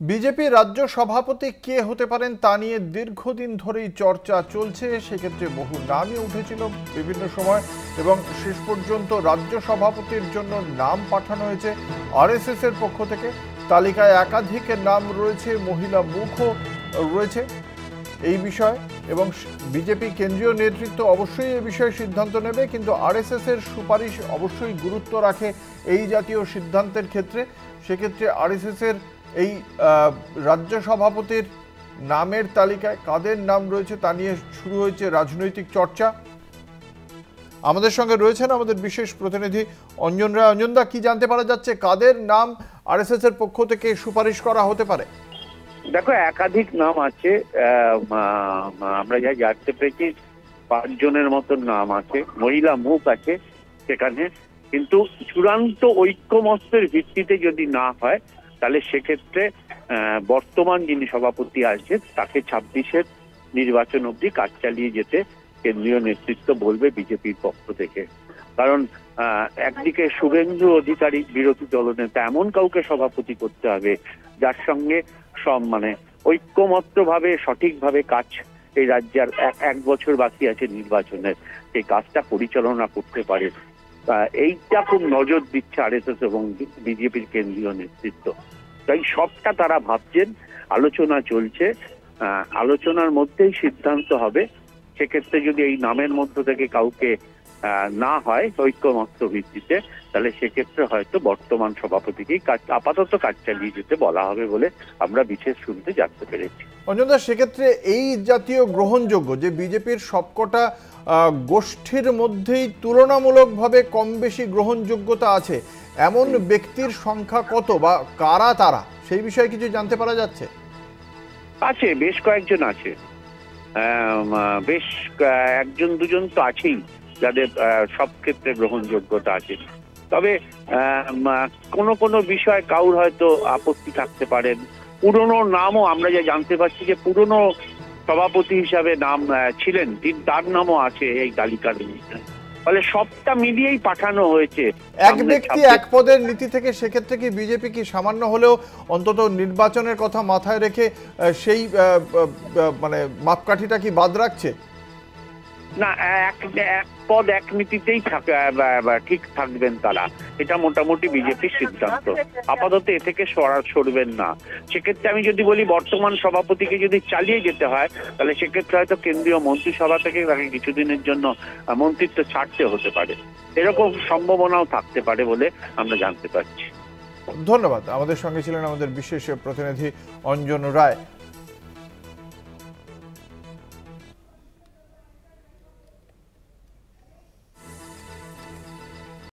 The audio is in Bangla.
বিজেপি রাজ্য সভাপতি কে হতে পারেন তা নিয়ে দীর্ঘদিন ধরেই চর্চা চলছে। সেক্ষেত্রে বহু নামই উঠেছিল বিভিন্ন সময় এবং শেষ পর্যন্ত রাজ্য সভাপতির জন্য নাম পাঠানো হয়েছে আরএসএস এর পক্ষ থেকে। তালিকায় একাধিক নাম রয়েছে, মহিলা মুখও রয়েছে এই বিষয়ে, এবং বিজেপি কেন্দ্রীয় নেতৃত্ব অবশ্যই এই বিষয়ে সিদ্ধান্ত নেবে, কিন্তু আরএসএস এর সুপারিশ অবশ্যই গুরুত্ব রাখে এই জাতীয় সিদ্ধান্তের ক্ষেত্রে। সেক্ষেত্রে আরএসএস এর এই রাজ্য সভাপতির নামের তালিকায় কাদের নাম রয়েছে তা নিয়ে শুরু হয়েছে রাজনৈতিক চর্চা। আমাদের সঙ্গে রয়েছেন আমাদের বিশেষ প্রতিনিধি অঞ্জন রায়। অঞ্জনদা, কি জানতে পারা যাচ্ছে, কাদের নাম আরএসএস এর পক্ষ থেকে সুপারিশ করা হতে পারে? দেখো, একাধিক নাম আছে। আমরা যা জানতে পেরেছি 5 জনের মতো নাম আছে, মহিলা মুখ আছে সেখানে। কিন্তু চূড়ান্ত ঐক্যমত্যের ভিত্তিতে যদি না হয় তাহলে সেক্ষেত্রে বর্তমান যিনি সভাপতি আছে তাকে 26-এর নির্বাচন অবধি কাজ চালিয়ে যেতে কেন্দ্রীয় নেতৃত্ব বলবে বিজেপির পক্ষ থেকে। কারণ একদিকে শুভেন্দু অধিকারী বিরোধী দলনেতা, এমন কাউকে সভাপতি করতে হবে যার সঙ্গে সব ঐক্যমত্যভাবে সঠিকভাবে কাজ, এই রাজ্যের এক বছর বাকি আছে নির্বাচনের, সেই কাজটা পরিচালনা করতে পারে। এইটা খুব নজর দিচ্ছে আরএসএস এবং বিজেপির কেন্দ্রীয় নেতৃত্ব। তাই সবটা তারা ভাবছেন, আলোচনা চলছে, আলোচনার মধ্যেই সিদ্ধান্ত হবে। সেক্ষেত্রে যদি এই নামের মধ্য থেকে কাউকে না হয় ঐক্যমত্য ভিত্তিতে, তাহলে সেক্ষেত্রে হয়তো বর্তমান সভাপতিকেই আপাতত কাজ চালিয়ে যেতে বলা হবে বলে আমরা বিশেষ শুনতে জানতে পেরেছি। অঞ্জনদা, সেক্ষেত্রে এই জাতীয় গ্রহণযোগ্য যে বিজেপির সবকটা গোষ্ঠীর মধ্যেই তুলনামূলকভাবে কম বেশি গ্রহণযোগ্যতা আছে, এমন ব্যক্তির সংখ্যা কত বা কারা তারা, সেই বিষয়ে কিছু জানতে পারা যাচ্ছে? আছে, বেশ কয়েকজন আছে, বেশ 1-2 জন তো আছেই যাদের সব ক্ষেত্রে গ্রহণযোগ্যতা আছে। তবে কোনো বিষয় কাউর হয়তো আপত্তি থাকতে পারেন। পুরনো নামও আমরা যা জানতে পারছি যে পুরনো সভাপতি হিসাবে নাম ছিলেন, তার নামও আছে এই তালিকার মধ্যে। ফলে সবটা মিলিয়েই পাঠানো হয়েছে। এক ব্যক্তি এক পদের নীতি থেকে সেক্ষেত্রে কি বিজেপি কি সামান্য হলেও অন্তত নির্বাচনের কথা মাথায় রেখে সেই মাপকাঠিটা কি বাদ রাখছে? না, এক পদ এক নীতিতেই ঠিক থাকবেন তারা, এটা মোটামুটি বিজেপির সিদ্ধান্ত। আপাতত এ থেকে সরবেন না। সেক্ষেত্রে আমি যদি বলি বর্তমান সভাপতিকে যদি চালিয়ে যেতে হয় তাহলে সেক্ষেত্রে হয়তো কেন্দ্রীয় মন্ত্রিসভা থেকে তাকে কিছুদিনের জন্য মন্ত্রিত্ব ছাড়তে হতে পারে, এরকম সম্ভাবনাও থাকতে পারে বলে আমরা জানতে পারছি। ধন্যবাদ। আমাদের সঙ্গে ছিলেন আমাদের বিশেষ প্রতিনিধি অঞ্জন রায়।